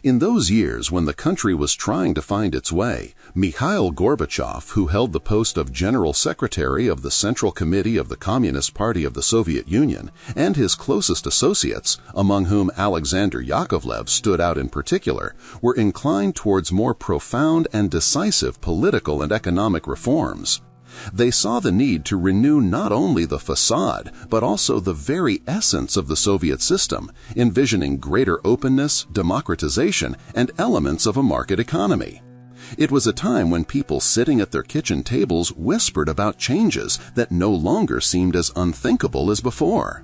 In those years when the country was trying to find its way, Mikhail Gorbachev, who held the post of General Secretary of the Central Committee of the Communist Party of the Soviet Union, and his closest associates, among whom Alexander Yakovlev stood out in particular, were inclined towards more profound and decisive political and economic reforms. They saw the need to renew not only the facade, but also the very essence of the Soviet system, envisioning greater openness, democratization, and elements of a market economy. It was a time when people sitting at their kitchen tables whispered about changes that no longer seemed as unthinkable as before.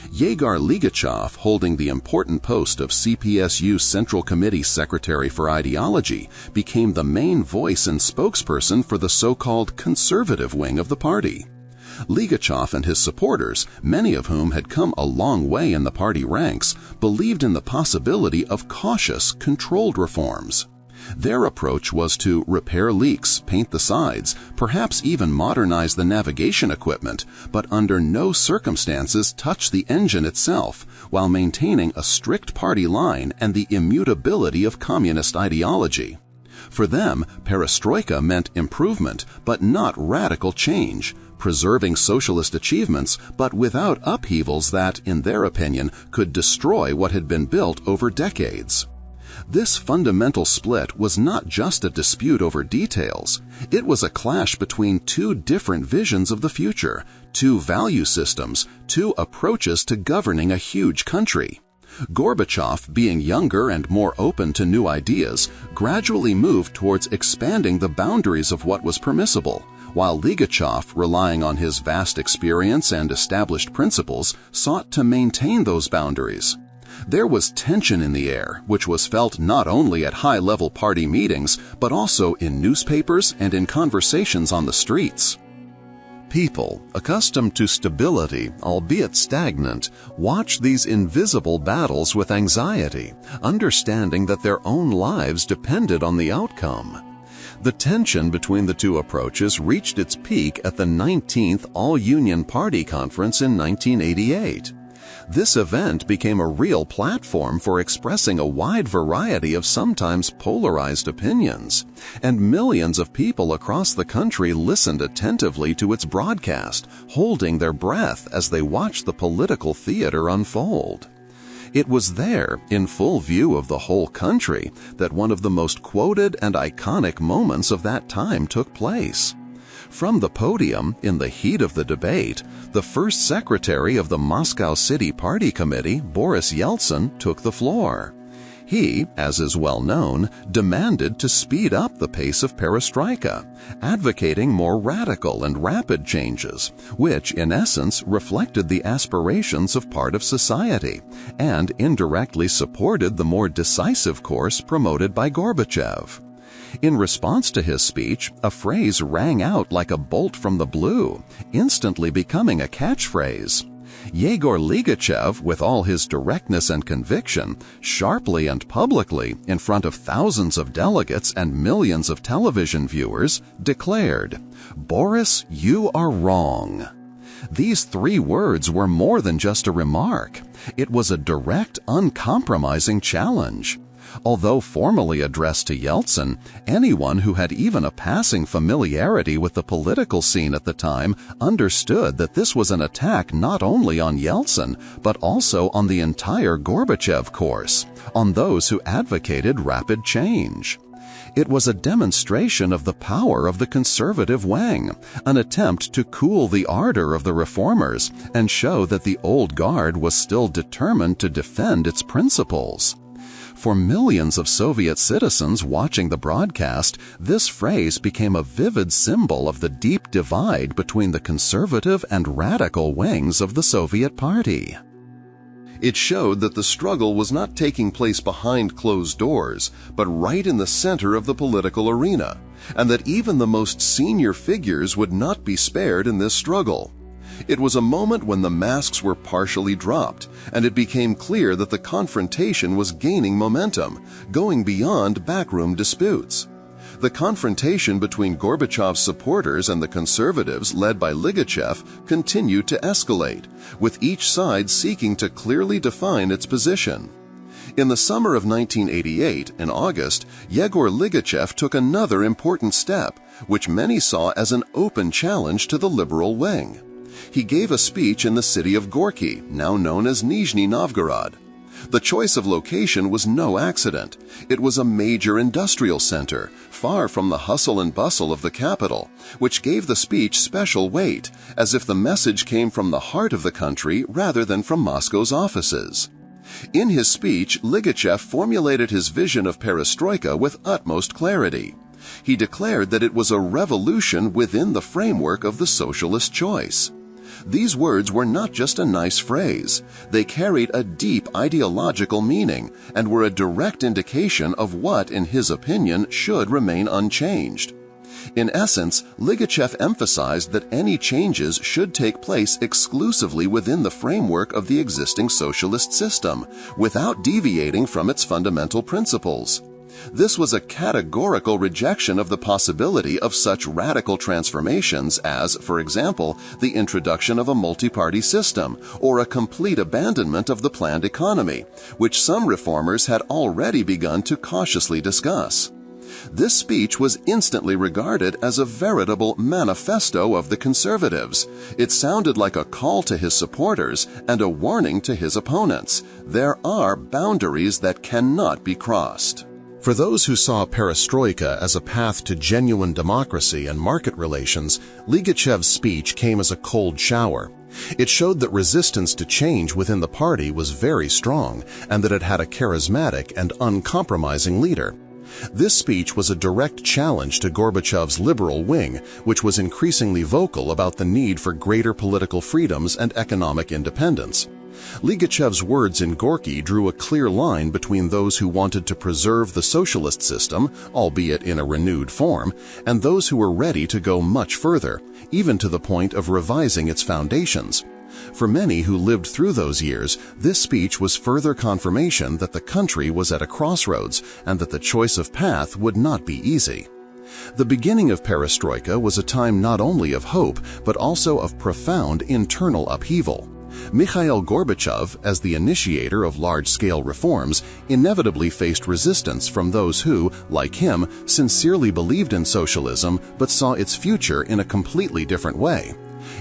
Yegor Ligachev, holding the important post of CPSU Central Committee Secretary for Ideology, became the main voice and spokesperson for the so-called conservative wing of the party. Ligachev and his supporters, many of whom had come a long way in the party ranks, believed in the possibility of cautious, controlled reforms. Their approach was to repair leaks, paint the sides, perhaps even modernize the navigation equipment, but under no circumstances touch the engine itself, while maintaining a strict party line and the immutability of communist ideology. For them, Perestroika meant improvement, but not radical change, preserving socialist achievements, but without upheavals that, in their opinion, could destroy what had been built over decades. This fundamental split was not just a dispute over details. It was a clash between two different visions of the future, two value systems, two approaches to governing a huge country. Gorbachev, being younger and more open to new ideas, gradually moved towards expanding the boundaries of what was permissible, while Ligachev, relying on his vast experience and established principles, sought to maintain those boundaries. There was tension in the air, which was felt not only at high-level party meetings, but also in newspapers and in conversations on the streets. People, accustomed to stability, albeit stagnant, watched these invisible battles with anxiety, understanding that their own lives depended on the outcome. The tension between the two approaches reached its peak at the 19th All-Union Party Conference in 1988. This event became a real platform for expressing a wide variety of sometimes polarized opinions, and millions of people across the country listened attentively to its broadcast, holding their breath as they watched the political theater unfold. It was there, in full view of the whole country, that one of the most quoted and iconic moments of that time took place. From the podium, in the heat of the debate, the first secretary of the Moscow City Party Committee, Boris Yeltsin, took the floor. He, as is well known, demanded to speed up the pace of perestroika, advocating more radical and rapid changes, which, in essence, reflected the aspirations of part of society, and indirectly supported the more decisive course promoted by Gorbachev. In response to his speech, a phrase rang out like a bolt from the blue, instantly becoming a catchphrase. Yegor Ligachev, with all his directness and conviction, sharply and publicly, in front of thousands of delegates and millions of television viewers, declared, "Boris, you are wrong." These three words were more than just a remark. It was a direct, uncompromising challenge. Although formally addressed to Yeltsin, anyone who had even a passing familiarity with the political scene at the time understood that this was an attack not only on Yeltsin, but also on the entire Gorbachev course, on those who advocated rapid change. It was a demonstration of the power of the conservative wing, an attempt to cool the ardor of the reformers and show that the old guard was still determined to defend its principles. For millions of Soviet citizens watching the broadcast, this phrase became a vivid symbol of the deep divide between the conservative and radical wings of the Soviet Party. It showed that the struggle was not taking place behind closed doors, but right in the center of the political arena, and that even the most senior figures would not be spared in this struggle. It was a moment when the masks were partially dropped, and it became clear that the confrontation was gaining momentum, going beyond backroom disputes. The confrontation between Gorbachev's supporters and the conservatives led by Ligachev continued to escalate, with each side seeking to clearly define its position. In the summer of 1988, in August, Yegor Ligachev took another important step, which many saw as an open challenge to the liberal wing. He gave a speech in the city of Gorky, now known as Nizhny Novgorod. The choice of location was no accident. It was a major industrial center, far from the hustle and bustle of the capital, which gave the speech special weight, as if the message came from the heart of the country rather than from Moscow's offices. In his speech, Ligachev formulated his vision of Perestroika with utmost clarity. He declared that it was a revolution within the framework of the socialist choice. These words were not just a nice phrase. They carried a deep ideological meaning and were a direct indication of what, in his opinion, should remain unchanged. In essence, Ligachev emphasized that any changes should take place exclusively within the framework of the existing socialist system, without deviating from its fundamental principles. This was a categorical rejection of the possibility of such radical transformations as, for example, the introduction of a multi-party system or a complete abandonment of the planned economy, which some reformers had already begun to cautiously discuss. This speech was instantly regarded as a veritable manifesto of the conservatives. It sounded like a call to his supporters and a warning to his opponents. There are boundaries that cannot be crossed. For those who saw Perestroika as a path to genuine democracy and market relations, Ligachev's speech came as a cold shower. It showed that resistance to change within the party was very strong and that it had a charismatic and uncompromising leader. This speech was a direct challenge to Gorbachev's liberal wing, which was increasingly vocal about the need for greater political freedoms and economic independence. Ligachev's words in Gorky drew a clear line between those who wanted to preserve the socialist system, albeit in a renewed form, and those who were ready to go much further, even to the point of revising its foundations. For many who lived through those years, this speech was further confirmation that the country was at a crossroads and that the choice of path would not be easy. The beginning of Perestroika was a time not only of hope, but also of profound internal upheaval. Mikhail Gorbachev, as the initiator of large-scale reforms, inevitably faced resistance from those who, like him, sincerely believed in socialism but saw its future in a completely different way.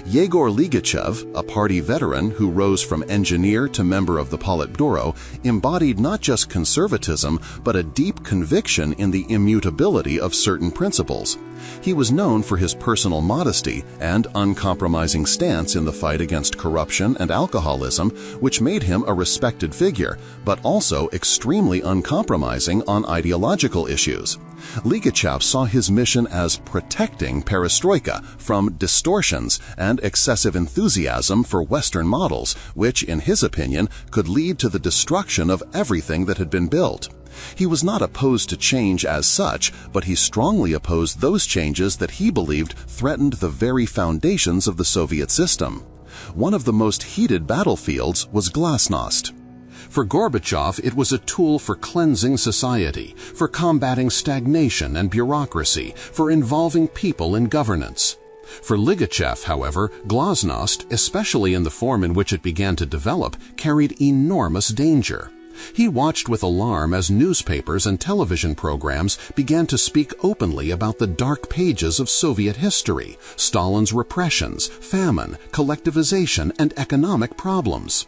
Yegor Ligachev, a party veteran who rose from engineer to member of the Politburo, embodied not just conservatism but a deep conviction in the immutability of certain principles. He was known for his personal modesty and uncompromising stance in the fight against corruption and alcoholism, which made him a respected figure, but also extremely uncompromising on ideological issues. Ligachev saw his mission as protecting Perestroika from distortions and excessive enthusiasm for Western models, which, in his opinion, could lead to the destruction of everything that had been built. He was not opposed to change as such, but he strongly opposed those changes that he believed threatened the very foundations of the Soviet system. One of the most heated battlefields was glasnost. For Gorbachev, it was a tool for cleansing society, for combating stagnation and bureaucracy, for involving people in governance. For Ligachev, however, glasnost, especially in the form in which it began to develop, carried enormous danger. He watched with alarm as newspapers and television programs began to speak openly about the dark pages of Soviet history, Stalin's repressions, famine, collectivization, and economic problems.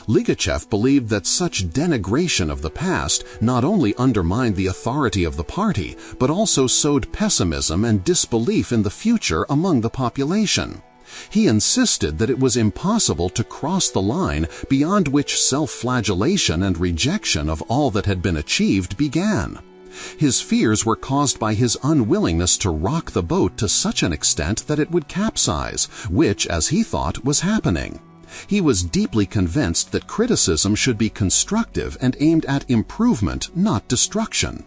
Ligachev believed that such denigration of the past not only undermined the authority of the party, but also sowed pessimism and disbelief in the future among the population. He insisted that it was impossible to cross the line beyond which self-flagellation and rejection of all that had been achieved began. His fears were caused by his unwillingness to rock the boat to such an extent that it would capsize, which, as he thought, was happening. He was deeply convinced that criticism should be constructive and aimed at improvement, not destruction.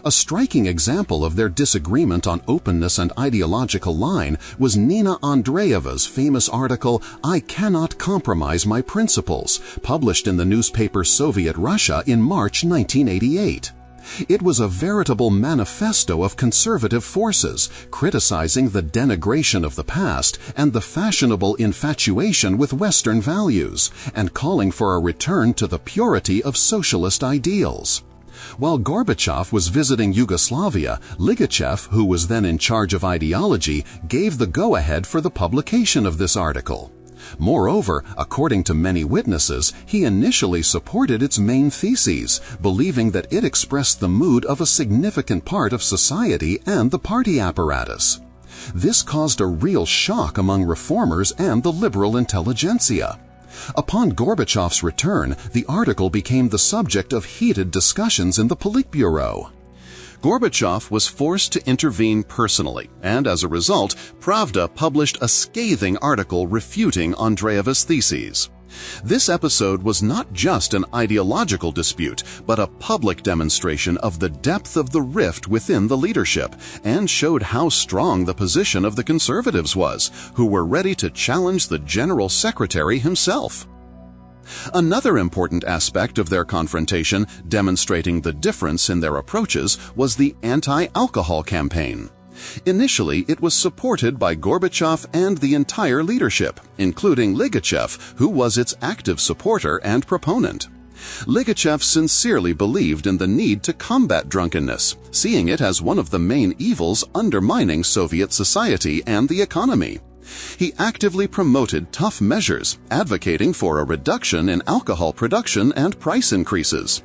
A striking example of their disagreement on openness and ideological line was Nina Andreeva's famous article, "I Cannot Compromise My Principles," published in the newspaper Soviet Russia in March 1988. It was a veritable manifesto of conservative forces, criticizing the denigration of the past and the fashionable infatuation with Western values, and calling for a return to the purity of socialist ideals. While Gorbachev was visiting Yugoslavia, Ligachev, who was then in charge of ideology, gave the go-ahead for the publication of this article. Moreover, according to many witnesses, he initially supported its main theses, believing that it expressed the mood of a significant part of society and the party apparatus. This caused a real shock among reformers and the liberal intelligentsia. Upon Gorbachev's return, the article became the subject of heated discussions in the Politburo. Gorbachev was forced to intervene personally, and as a result, Pravda published a scathing article refuting Andreev's theses. This episode was not just an ideological dispute, but a public demonstration of the depth of the rift within the leadership, and showed how strong the position of the conservatives was, who were ready to challenge the General Secretary himself. Another important aspect of their confrontation, demonstrating the difference in their approaches, was the anti-alcohol campaign. Initially, it was supported by Gorbachev and the entire leadership, including Ligachev, who was its active supporter and proponent. Ligachev sincerely believed in the need to combat drunkenness, seeing it as one of the main evils undermining Soviet society and the economy. He actively promoted tough measures, advocating for a reduction in alcohol production and price increases.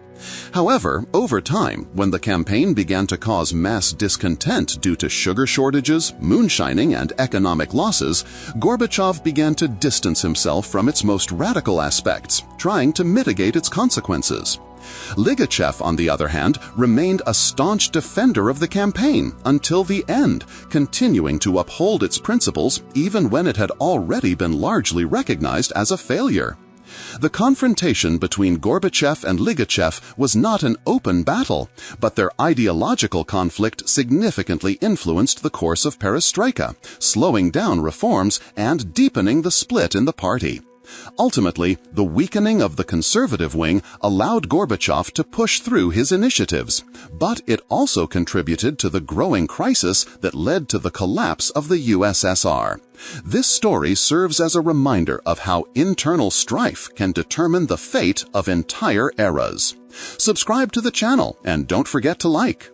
However, over time, when the campaign began to cause mass discontent due to sugar shortages, moonshining, and economic losses, Gorbachev began to distance himself from its most radical aspects, trying to mitigate its consequences. Ligachev, on the other hand, remained a staunch defender of the campaign until the end, continuing to uphold its principles even when it had already been largely recognized as a failure. The confrontation between Gorbachev and Ligachev was not an open battle, but their ideological conflict significantly influenced the course of Perestroika, slowing down reforms and deepening the split in the party. Ultimately, the weakening of the conservative wing allowed Gorbachev to push through his initiatives, but it also contributed to the growing crisis that led to the collapse of the USSR. This story serves as a reminder of how internal strife can determine the fate of entire eras. Subscribe to the channel and don't forget to like.